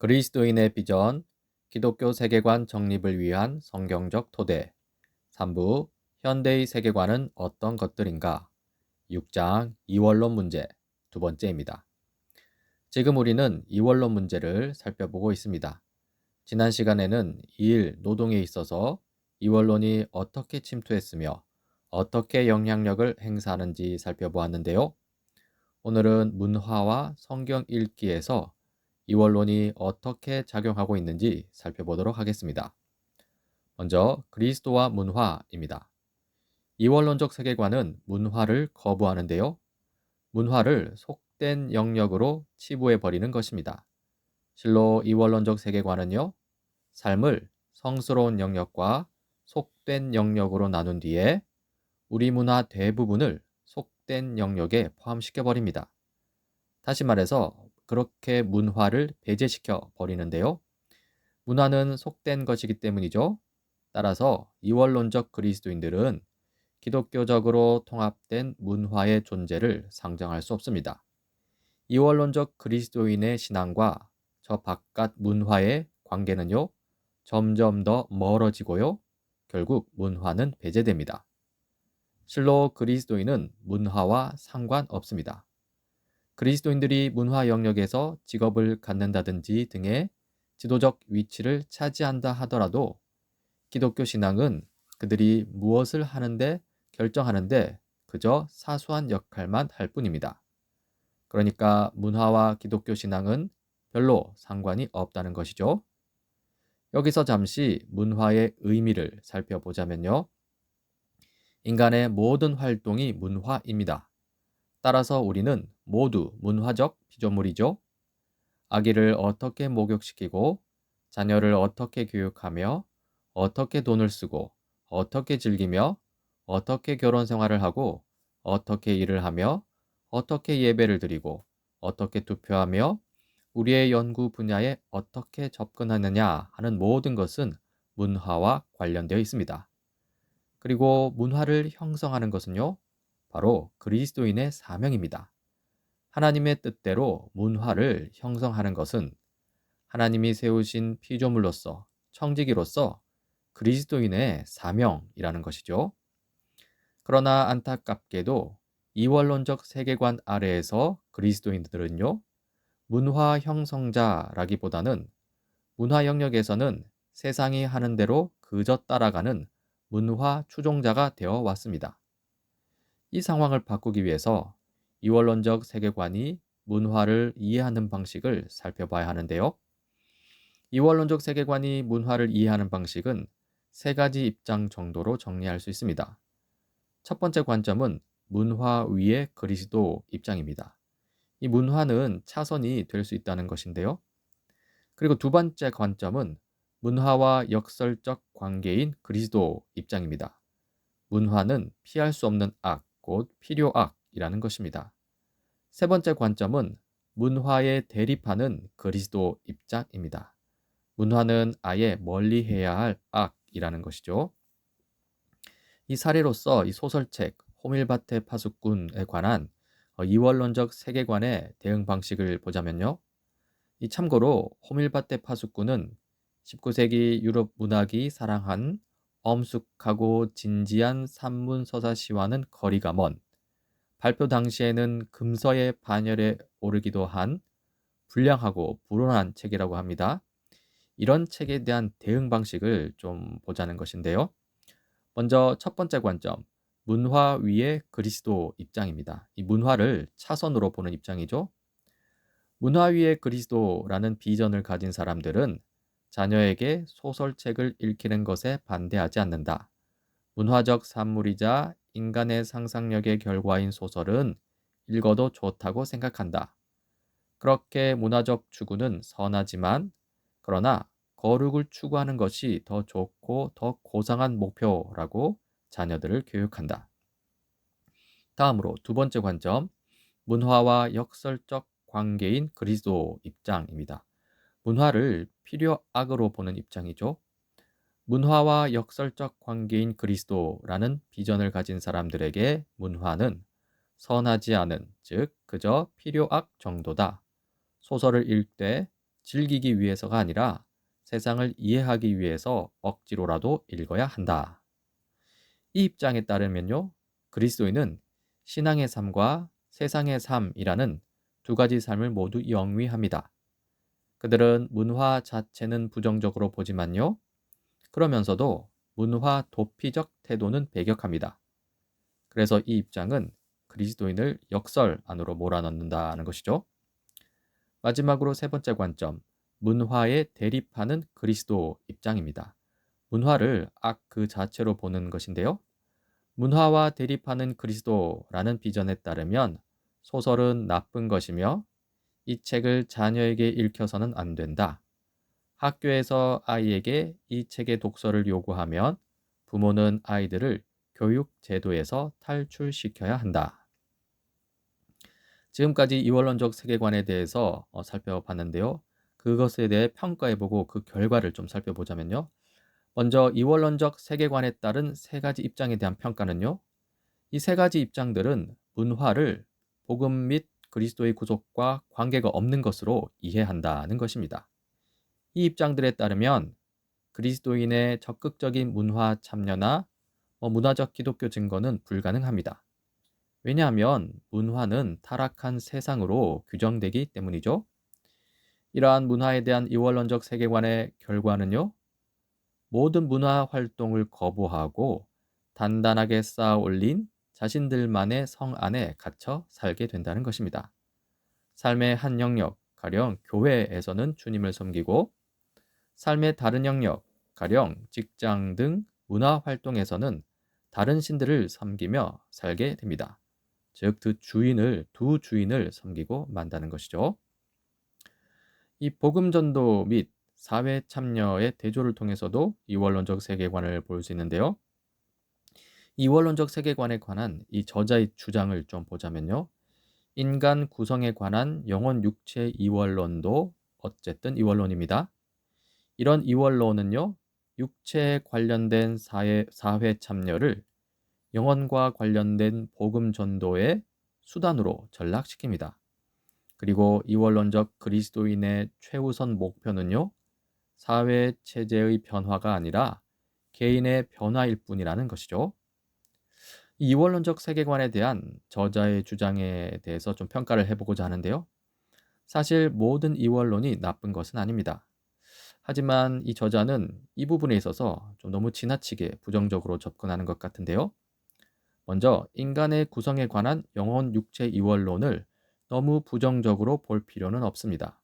그리스도인의 비전, 기독교 세계관 정립을 위한 성경적 토대. 3부, 현대의 세계관은 어떤 것들인가? 6장, 이원론 문제. 두 번째입니다. 지금 우리는 이원론 문제를 살펴보고 있습니다. 지난 시간에는 일, 노동에 있어서 이원론이 어떻게 침투했으며 어떻게 영향력을 행사하는지 살펴보았는데요. 오늘은 문화와 성경 읽기에서 이원론이 어떻게 작용하고 있는지 살펴보도록 하겠습니다. 먼저 그리스도와 문화입니다. 이원론적 세계관은 문화를 거부하는데요. 문화를 속된 영역으로 치부해 버리는 것입니다. 실로 이원론적 세계관은요, 삶을 성스러운 영역과 속된 영역으로 나눈 뒤에 우리 문화 대부분을 속된 영역에 포함시켜 버립니다. 다시 말해서 그렇게 문화를 배제시켜 버리는데요. 문화는 속된 것이기 때문이죠. 따라서 이원론적 그리스도인들은 기독교적으로 통합된 문화의 존재를 상정할 수 없습니다. 이원론적 그리스도인의 신앙과 저 바깥 문화의 관계는요, 점점 더 멀어지고요, 결국 문화는 배제됩니다. 실로 그리스도인은 문화와 상관없습니다. 그리스도인들이 문화 영역에서 직업을 갖는다든지 등의 지도적 위치를 차지한다 하더라도 기독교 신앙은 그들이 무엇을 하는데 결정하는데 그저 사소한 역할만 할 뿐입니다. 그러니까 문화와 기독교 신앙은 별로 상관이 없다는 것이죠. 여기서 잠시 문화의 의미를 살펴보자면요. 인간의 모든 활동이 문화입니다. 따라서 우리는 모두 문화적 피조물이죠. 아기를 어떻게 목욕시키고 자녀를 어떻게 교육하며 어떻게 돈을 쓰고 어떻게 즐기며 어떻게 결혼 생활을 하고 어떻게 일을 하며 어떻게 예배를 드리고 어떻게 투표하며 우리의 연구 분야에 어떻게 접근하느냐 하는 모든 것은 문화와 관련되어 있습니다. 그리고 문화를 형성하는 것은요, 바로 그리스도인의 사명입니다. 하나님의 뜻대로 문화를 형성하는 것은 하나님이 세우신 피조물로서 청지기로서 그리스도인의 사명이라는 것이죠. 그러나 안타깝게도 이원론적 세계관 아래에서 그리스도인들은요, 문화 형성자라기보다는 문화 영역에서는 세상이 하는 대로 그저 따라가는 문화 추종자가 되어 왔습니다. 이 상황을 바꾸기 위해서 이원론적 세계관이 문화를 이해하는 방식을 살펴봐야 하는데요. 이원론적 세계관이 문화를 이해하는 방식은 세 가지 입장 정도로 정리할 수 있습니다. 첫 번째 관점은 문화 위의 그리스도 입장입니다. 이 문화는 차선이 될 수 있다는 것인데요. 그리고 두 번째 관점은 문화와 역설적 관계인 그리스도 입장입니다. 문화는 피할 수 없는 악, 곧 필요악이라는 것입니다. 세 번째 관점은 문화에 대립하는 그리스도 입장입니다. 문화는 아예 멀리해야 할 악이라는 것이죠. 이 사례로서 이 소설책 호밀밭의 파수꾼에 관한 이원론적 세계관의 대응 방식을 보자면요. 이 참고로 호밀밭의 파수꾼은 19세기 유럽 문학이 사랑한 엄숙하고 진지한 산문서사시와는 거리가 먼, 발표 당시에는 금서의 반열에 오르기도 한 불량하고 불온한 책이라고 합니다. 이런 책에 대한 대응 방식을 좀 보자는 것인데요. 먼저 첫 번째 관점, 문화 위의 그리스도 입장입니다. 이 문화를 차선으로 보는 입장이죠. 문화 위의 그리스도라는 비전을 가진 사람들은 자녀에게 소설책을 읽히는 것에 반대하지 않는다. 문화적 산물이자 인간의 상상력의 결과인 소설은 읽어도 좋다고 생각한다. 그렇게 문화적 추구는 선하지만 그러나 거룩을 추구하는 것이 더 좋고 더 고상한 목표라고 자녀들을 교육한다. 다음으로 두 번째 관점, 문화와 역설적 관계인 그리스도 입장입니다. 문화를 필요악으로 보는 입장이죠. 문화와 역설적 관계인 그리스도라는 비전을 가진 사람들에게 문화는 선하지 않은, 즉 그저 필요악 정도다. 소설을 읽되 즐기기 위해서가 아니라 세상을 이해하기 위해서 억지로라도 읽어야 한다. 이 입장에 따르면요, 그리스도인은 신앙의 삶과 세상의 삶이라는 두 가지 삶을 모두 영위합니다. 그들은 문화 자체는 부정적으로 보지만요, 그러면서도 문화 도피적 태도는 배격합니다. 그래서 이 입장은 그리스도인을 역설 안으로 몰아넣는다는 것이죠. 마지막으로 세 번째 관점, 문화에 대립하는 그리스도 입장입니다. 문화를 악 그 자체로 보는 것인데요. 문화와 대립하는 그리스도라는 비전에 따르면 소설은 나쁜 것이며 이 책을 자녀에게 읽혀서는 안 된다. 학교에서 아이에게 이 책의 독서를 요구하면 부모는 아이들을 교육 제도에서 탈출시켜야 한다. 지금까지 이원론적 세계관에 대해서 살펴봤는데요. 그것에 대해 평가해보고 그 결과를 좀 살펴보자면요. 먼저 이원론적 세계관에 따른 세 가지 입장에 대한 평가는요. 이 세 가지 입장들은 문화를 복음 및 그리스도의 구속과 관계가 없는 것으로 이해한다는 것입니다. 이 입장들에 따르면 그리스도인의 적극적인 문화 참여나 문화적 기독교 증거는 불가능합니다. 왜냐하면 문화는 타락한 세상으로 규정되기 때문이죠. 이러한 문화에 대한 이원론적 세계관의 결과는요, 모든 문화 활동을 거부하고 단단하게 쌓아 올린 자신들만의 성 안에 갇혀 살게 된다는 것입니다. 삶의 한 영역, 가령 교회에서는 주님을 섬기고 삶의 다른 영역, 가령 직장 등 문화 활동에서는 다른 신들을 섬기며 살게 됩니다. 즉, 두 주인을 섬기고 만다는 것이죠. 이 복음 전도 및 사회 참여의 대조를 통해서도 이원론적 세계관을 볼 수 있는데요. 이원론적 세계관에 관한 이 저자의 주장을 좀 보자면요. 인간 구성에 관한 영혼 육체 이원론도 어쨌든 이원론입니다. 이런 이원론은요, 육체에 관련된 사회 참여를 영혼과 관련된 복음 전도의 수단으로 전락시킵니다. 그리고 이원론적 그리스도인의 최우선 목표는요, 사회 체제의 변화가 아니라 개인의 변화일 뿐이라는 것이죠. 이 이원론적 세계관에 대한 저자의 주장에 대해서 좀 평가를 해보고자 하는데요. 사실 모든 이원론이 나쁜 것은 아닙니다. 하지만 이 저자는 이 부분에 있어서 좀 너무 지나치게 부정적으로 접근하는 것 같은데요. 먼저 인간의 구성에 관한 영혼 육체 이원론을 너무 부정적으로 볼 필요는 없습니다.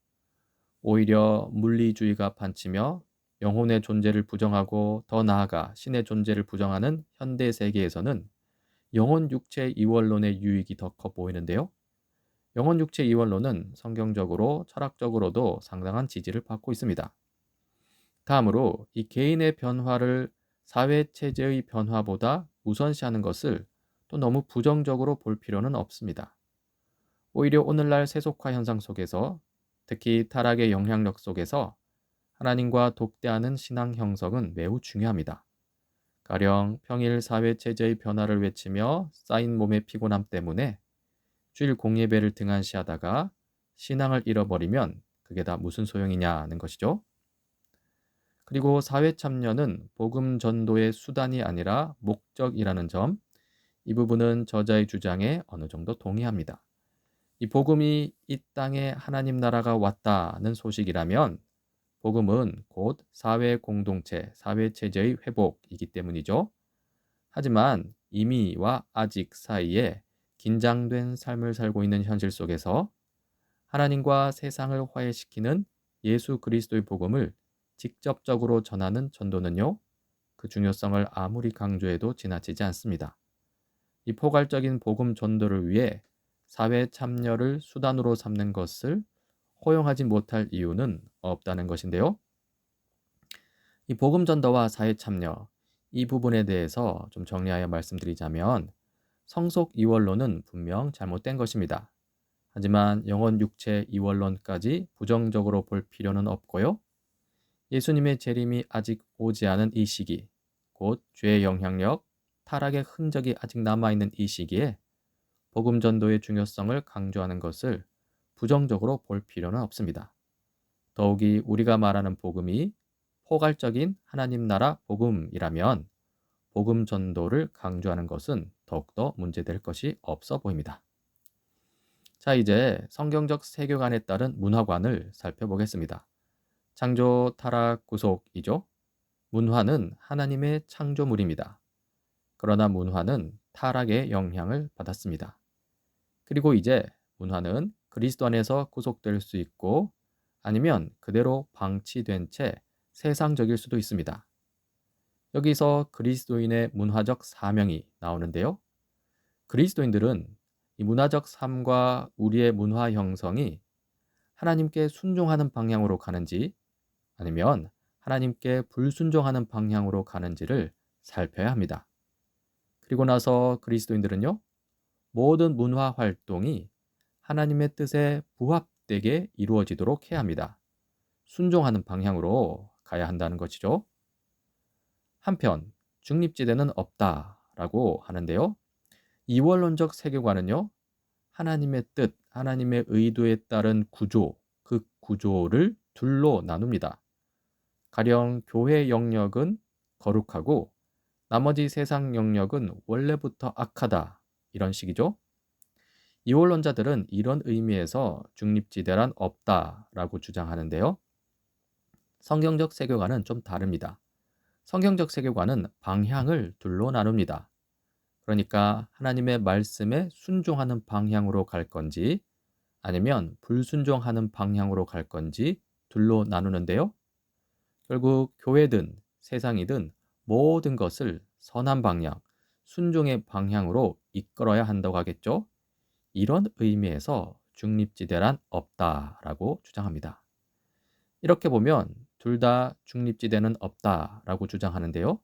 오히려 물리주의가 판치며 영혼의 존재를 부정하고 더 나아가 신의 존재를 부정하는 현대 세계에서는 영혼 육체 이원론의 유익이 더 커 보이는데요. 영혼 육체 이원론은 성경적으로 철학적으로도 상당한 지지를 받고 있습니다. 다음으로 이 개인의 변화를 사회 체제의 변화보다 우선시하는 것을 또 너무 부정적으로 볼 필요는 없습니다. 오히려 오늘날 세속화 현상 속에서, 특히 타락의 영향력 속에서 하나님과 독대하는 신앙 형성은 매우 중요합니다. 가령 평일 사회 체제의 변화를 외치며 쌓인 몸의 피곤함 때문에 주일 공예배를 등한시하다가 신앙을 잃어버리면 그게 다 무슨 소용이냐는 것이죠. 그리고 사회 참여는 복음 전도의 수단이 아니라 목적이라는 점, 이 부분은 저자의 주장에 어느 정도 동의합니다. 이 복음이 이 땅에 하나님 나라가 왔다는 소식이라면 복음은 곧 사회 공동체, 사회 체제의 회복이기 때문이죠. 하지만 이미와 아직 사이에 긴장된 삶을 살고 있는 현실 속에서 하나님과 세상을 화해시키는 예수 그리스도의 복음을 직접적으로 전하는 전도는요, 그 중요성을 아무리 강조해도 지나치지 않습니다. 이 포괄적인 복음 전도를 위해 사회 참여를 수단으로 삼는 것을 허용하지 못할 이유는 없다는 것인데요. 이 복음 전도와 사회 참여, 이 부분에 대해서 좀 정리하여 말씀드리자면 성속 이원론은 분명 잘못된 것입니다. 하지만 영혼 육체 이원론까지 부정적으로 볼 필요는 없고요. 예수님의 재림이 아직 오지 않은 이 시기, 곧 죄의 영향력, 타락의 흔적이 아직 남아있는 이 시기에 복음 전도의 중요성을 강조하는 것을 부정적으로 볼 필요는 없습니다. 더욱이 우리가 말하는 복음이 포괄적인 하나님 나라 복음이라면 복음 전도를 강조하는 것은 더욱더 문제될 것이 없어 보입니다. 자, 이제 성경적 세계관에 따른 문화관을 살펴보겠습니다. 창조, 타락, 구속이죠. 문화는 하나님의 창조물입니다. 그러나 문화는 타락의 영향을 받았습니다. 그리고 이제 문화는 그리스도 안에서 구속될 수 있고 아니면 그대로 방치된 채 세상적일 수도 있습니다. 여기서 그리스도인의 문화적 사명이 나오는데요. 그리스도인들은 이 문화적 삶과 우리의 문화 형성이 하나님께 순종하는 방향으로 가는지 아니면 하나님께 불순종하는 방향으로 가는지를 살펴야 합니다. 그리고 나서 그리스도인들은요, 모든 문화 활동이 하나님의 뜻에 부합되게 이루어지도록 해야 합니다. 순종하는 방향으로 가야 한다는 것이죠. 한편 중립지대는 없다라고 하는데요. 이원론적 세계관은요, 하나님의 뜻, 하나님의 의도에 따른 구조, 그 구조를 둘로 나눕니다. 가령 교회 영역은 거룩하고 나머지 세상 영역은 원래부터 악하다, 이런 식이죠. 이원론자들은 이런 의미에서 중립지대란 없다라고 주장하는데요. 성경적 세계관은 좀 다릅니다. 성경적 세계관은 방향을 둘로 나눕니다. 그러니까 하나님의 말씀에 순종하는 방향으로 갈 건지 아니면 불순종하는 방향으로 갈 건지 둘로 나누는데요. 결국 교회든 세상이든 모든 것을 선한 방향, 순종의 방향으로 이끌어야 한다고 하겠죠. 이런 의미에서 중립지대란 없다라고 주장합니다. 이렇게 보면 둘 다 중립지대는 없다라고 주장하는데요.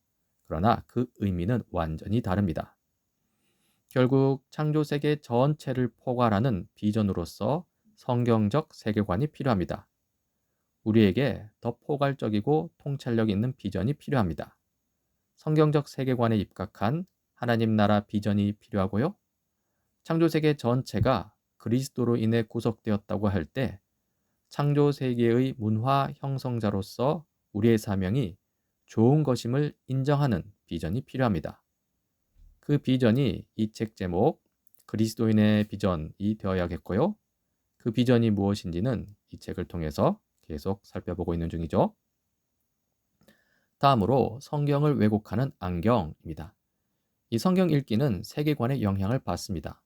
그러나 그 의미는 완전히 다릅니다. 결국 창조 세계 전체를 포괄하는 비전으로서 성경적 세계관이 필요합니다. 우리에게 더 포괄적이고 통찰력 있는 비전이 필요합니다. 성경적 세계관에 입각한 하나님 나라 비전이 필요하고요. 창조 세계 전체가 그리스도로 인해 구속되었다고 할 때 창조 세계의 문화 형성자로서 우리의 사명이 좋은 것임을 인정하는 비전이 필요합니다. 그 비전이 이 책 제목 그리스도인의 비전이 되어야겠고요. 그 비전이 무엇인지는 이 책을 통해서 계속 살펴보고 있는 중이죠. 다음으로 성경을 왜곡하는 안경입니다. 이 성경 읽기는 세계관의 영향을 받습니다.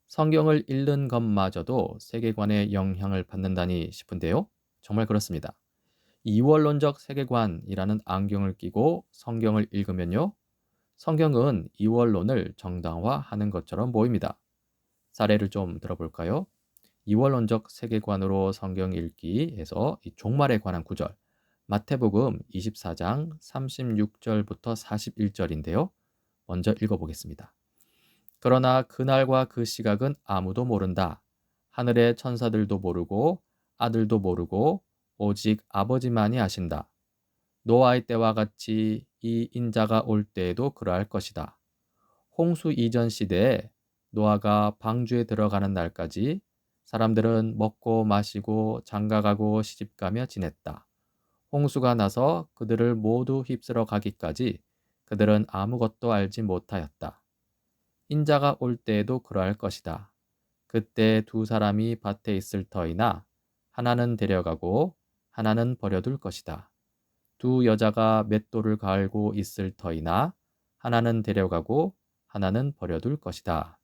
성경을 읽는 것마저도 세계관의 영향을 받는다니 싶은데요. 정말 그렇습니다. 이원론적 세계관이라는 안경을 끼고 성경을 읽으면요. 성경은 이원론을 정당화하는 것처럼 보입니다. 사례를 좀 들어볼까요? 이원론적 세계관으로 성경 읽기에서 이 종말에 관한 구절, 마태복음 24장 36절부터 41절인데요. 먼저 읽어보겠습니다. 그러나 그날과 그 시각은 아무도 모른다. 하늘의 천사들도 모르고 아들도 모르고 오직 아버지만이 아신다. 노아의 때와 같이 이 인자가 올 때에도 그러할 것이다. 홍수 이전 시대에 노아가 방주에 들어가는 날까지 사람들은 먹고 마시고 장가가고 시집가며 지냈다. 홍수가 나서 그들을 모두 휩쓸어 가기까지 그들은 아무것도 알지 못하였다. 인자가 올 때에도 그러할 것이다. 그때 두 사람이 밭에 있을 터이나 하나는 데려가고 하나는 버려둘 것이다. 두 여자가 맷돌을 갈고 있을 터이나 하나는 데려가고 하나는 버려둘 것이다.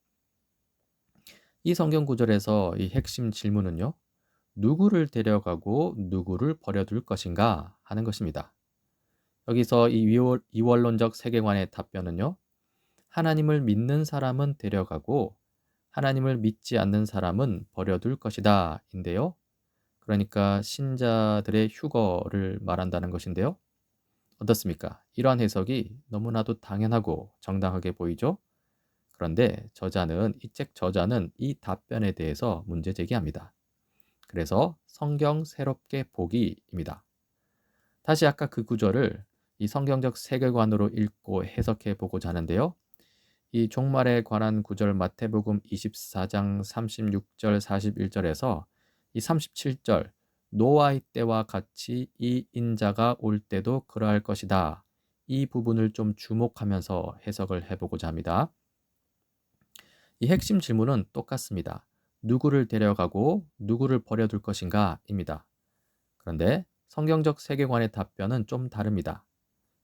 이 성경 구절에서 이 핵심 질문은요. 누구를 데려가고 누구를 버려둘 것인가 하는 것입니다. 여기서 이 이원론적 세계관의 답변은요. 하나님을 믿는 사람은 데려가고 하나님을 믿지 않는 사람은 버려둘 것이다 인데요. 그러니까 신자들의 휴거를 말한다는 것인데요. 어떻습니까? 이러한 해석이 너무나도 당연하고 정당하게 보이죠? 그런데 이 책 저자는 이 답변에 대해서 문제 제기합니다. 그래서 성경 새롭게 보기입니다. 다시 아까 그 구절을 이 성경적 세계관으로 읽고 해석해 보고자 하는데요. 이 종말에 관한 구절 마태복음 24장 36절 41절에서 이 37절 노아의 때와 같이 이 인자가 올 때도 그러할 것이다. 이 부분을 좀 주목하면서 해석을 해보고자 합니다. 이 핵심 질문은 똑같습니다. 누구를 데려가고 누구를 버려둘 것인가? 입니다. 그런데 성경적 세계관의 답변은 좀 다릅니다.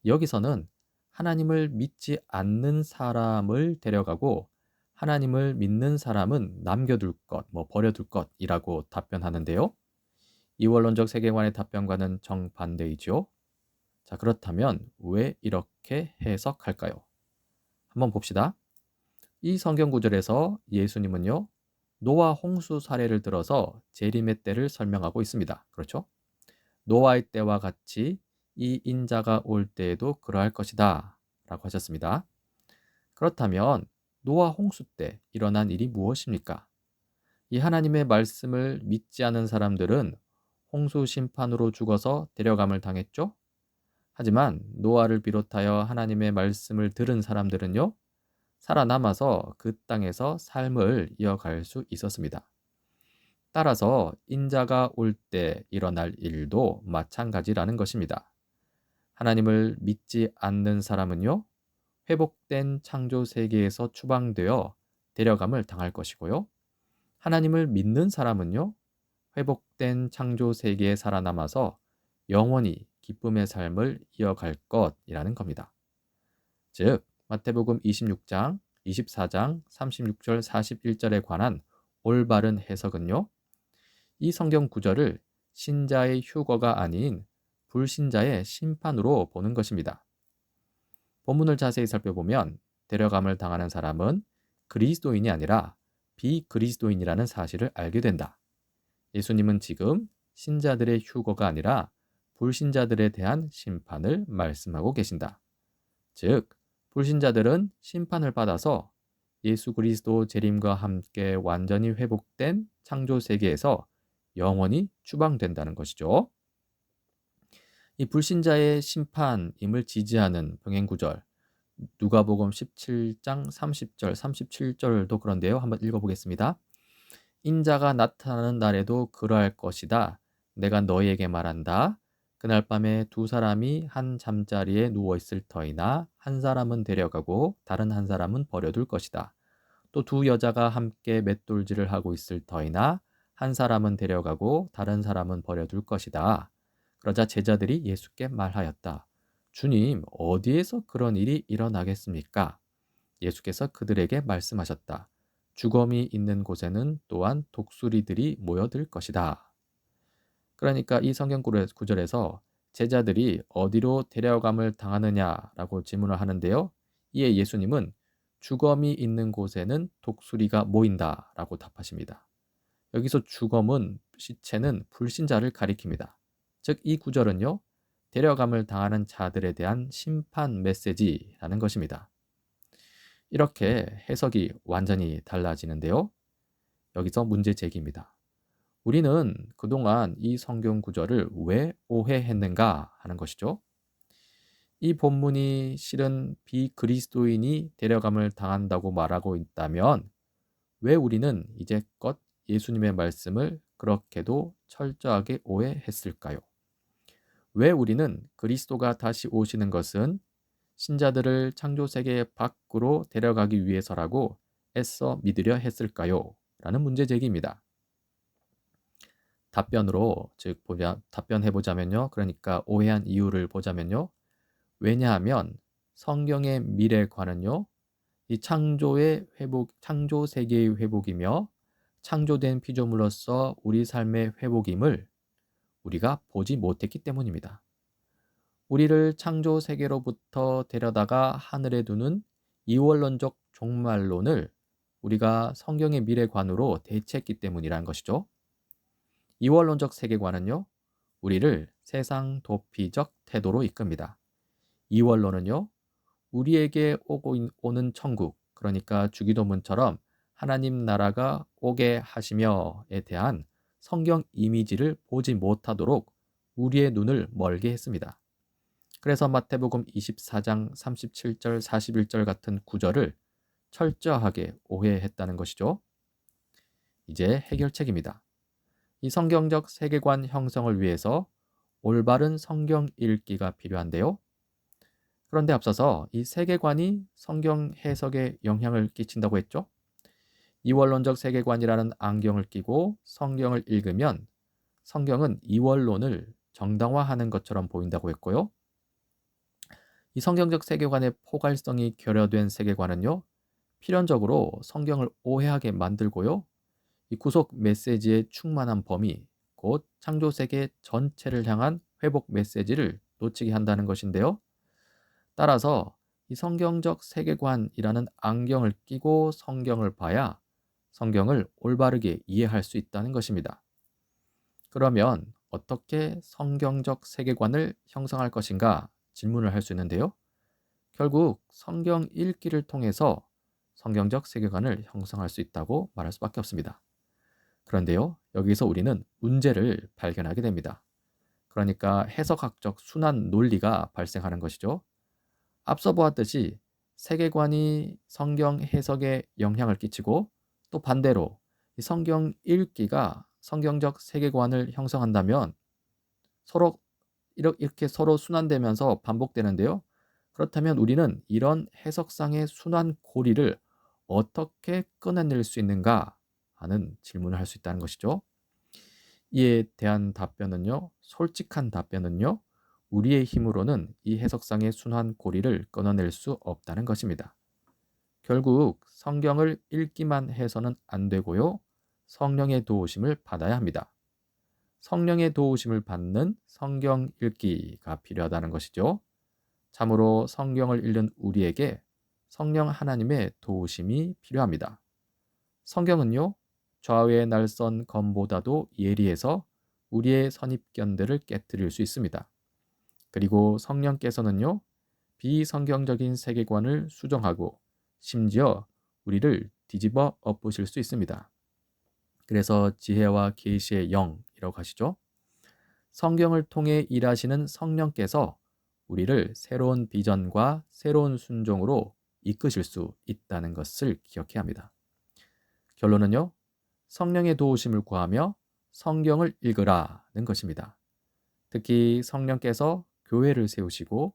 여기서는 하나님을 믿지 않는 사람을 데려가고 하나님을 믿는 사람은 남겨둘 것, 버려둘 것이라고 답변하는데요. 이원론적 세계관의 답변과는 정반대이죠. 자, 그렇다면 왜 이렇게 해석할까요? 한번 봅시다. 이 성경 구절에서 예수님은요, 노아 홍수 사례를 들어서 재림의 때를 설명하고 있습니다. 그렇죠? 노아의 때와 같이 이 인자가 올 때에도 그러할 것이다 라고 하셨습니다. 그렇다면 노아 홍수 때 일어난 일이 무엇입니까? 이 하나님의 말씀을 믿지 않은 사람들은 홍수 심판으로 죽어서 데려감을 당했죠? 하지만 노아를 비롯하여 하나님의 말씀을 들은 사람들은요, 살아남아서 그 땅에서 삶을 이어갈 수 있었습니다. 따라서 인자가 올 때 일어날 일도 마찬가지라는 것입니다. 하나님을 믿지 않는 사람은요, 회복된 창조 세계에서 추방되어 데려감을 당할 것이고요. 하나님을 믿는 사람은요, 회복된 창조 세계에 살아남아서 영원히 기쁨의 삶을 이어갈 것이라는 겁니다. 즉, 마태복음 26장, 24장, 36절, 41절에 관한 올바른 해석은요, 이 성경 구절을 신자의 휴거가 아닌 불신자의 심판으로 보는 것입니다. 본문을 자세히 살펴보면 데려감을 당하는 사람은 그리스도인이 아니라 비그리스도인이라는 사실을 알게 된다. 예수님은 지금 신자들의 휴거가 아니라 불신자들에 대한 심판을 말씀하고 계신다. 즉, 불신자들은 심판을 받아서 예수 그리스도 재림과 함께 완전히 회복된 창조 세계에서 영원히 추방된다는 것이죠. 이 불신자의 심판임을 지지하는 병행 구절, 누가복음 17장 30절, 37절도 그런데요. 한번 읽어보겠습니다. 인자가 나타나는 날에도 그러할 것이다. 내가 너희에게 말한다. 그날 밤에 두 사람이 한 잠자리에 누워 있을 터이나 한 사람은 데려가고 다른 한 사람은 버려둘 것이다. 또 두 여자가 함께 맷돌질을 하고 있을 터이나 한 사람은 데려가고 다른 사람은 버려둘 것이다. 그러자 제자들이 예수께 말하였다. 주님, 어디에서 그런 일이 일어나겠습니까? 예수께서 그들에게 말씀하셨다. 주검이 있는 곳에는 또한 독수리들이 모여들 것이다. 그러니까 이 성경 구절에서 제자들이 어디로 데려감을 당하느냐라고 질문을 하는데요. 이에 예수님은 주검이 있는 곳에는 독수리가 모인다라고 답하십니다. 여기서 주검은 시체는 불신자를 가리킵니다. 즉 이 구절은요, 데려감을 당하는 자들에 대한 심판 메시지라는 것입니다. 이렇게 해석이 완전히 달라지는데요. 여기서 문제 제기입니다. 우리는 그동안 이 성경 구절을 왜 오해했는가 하는 것이죠. 이 본문이 실은 비그리스도인이 데려감을 당한다고 말하고 있다면 왜 우리는 이제껏 예수님의 말씀을 그렇게도 철저하게 오해했을까요? 왜 우리는 그리스도가 다시 오시는 것은 신자들을 창조세계 밖으로 데려가기 위해서라고 애써 믿으려 했을까요? 라는 문제 제기입니다. 답변해보자면요. 그러니까 오해한 이유를 보자면요. 왜냐하면 성경의 미래관은요. 이 창조 세계의 회복이며 창조된 피조물로서 우리 삶의 회복임을 우리가 보지 못했기 때문입니다. 우리를 창조 세계로부터 데려다가 하늘에 두는 이원론적 종말론을 우리가 성경의 미래관으로 대체했기 때문이라는 것이죠. 이원론적 세계관은요, 우리를 세상 도피적 태도로 이끕니다. 이원론은요, 우리에게 오는 천국, 그러니까 주기도문처럼 하나님 나라가 오게 하시며에 대한 성경 이미지를 보지 못하도록 우리의 눈을 멀게 했습니다. 그래서 마태복음 24장 37절, 41절 같은 구절을 철저하게 오해했다는 것이죠. 이제 해결책입니다. 이 성경적 세계관 형성을 위해서 올바른 성경 읽기가 필요한데요. 그런데 앞서서 이 세계관이 성경 해석에 영향을 끼친다고 했죠. 이원론적 세계관이라는 안경을 끼고 성경을 읽으면 성경은 이원론을 정당화하는 것처럼 보인다고 했고요. 이 성경적 세계관의 포괄성이 결여된 세계관은요, 필연적으로 성경을 오해하게 만들고요. 이 구속 메시지의 충만한 범위, 곧 창조 세계 전체를 향한 회복 메시지를 놓치게 한다는 것인데요. 따라서 이 성경적 세계관이라는 안경을 끼고 성경을 봐야 성경을 올바르게 이해할 수 있다는 것입니다. 그러면 어떻게 성경적 세계관을 형성할 것인가 질문을 할 수 있는데요. 결국 성경 읽기를 통해서 성경적 세계관을 형성할 수 있다고 말할 수밖에 없습니다. 그런데요, 여기서 우리는 문제를 발견하게 됩니다. 그러니까 해석학적 순환 논리가 발생하는 것이죠. 앞서 보았듯이 세계관이 성경 해석에 영향을 끼치고 또 반대로 이 성경 읽기가 성경적 세계관을 형성한다면 서로 이렇게 서로 순환되면서 반복되는데요. 그렇다면 우리는 이런 해석상의 순환 고리를 어떻게 끊어낼 수 있는가 하는 질문을 할 수 있다는 것이죠. 이에 대한 답변은요, 솔직한 답변은요, 우리의 힘으로는 이 해석상의 순환 고리를 끊어낼 수 없다는 것입니다. 결국 성경을 읽기만 해서는 안 되고요, 성령의 도우심을 받아야 합니다. 성령의 도우심을 받는 성경 읽기가 필요하다는 것이죠. 참으로 성경을 읽는 우리에게 성령 하나님의 도우심이 필요합니다. 성경은요, 좌우의 날선 검보다도 예리해서 우리의 선입견들을 깨뜨릴 수 있습니다. 그리고 성령께서는요, 비성경적인 세계관을 수정하고 심지어 우리를 뒤집어 엎으실 수 있습니다. 그래서 지혜와 계시의 영이라고 하시죠. 성경을 통해 일하시는 성령께서 우리를 새로운 비전과 새로운 순종으로 이끄실 수 있다는 것을 기억해야 합니다. 결론은요, 성령의 도우심을 구하며 성경을 읽으라는 것입니다. 특히 성령께서 교회를 세우시고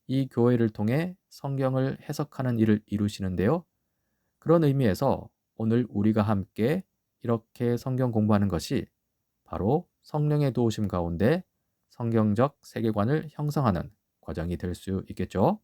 이 교회를 통해 성경을 해석하는 일을 이루시는데요. 그런 의미에서 오늘 우리가 함께 이렇게 성경 공부하는 것이 바로 성령의 도우심 가운데 성경적 세계관을 형성하는 과정이 될 수 있겠죠.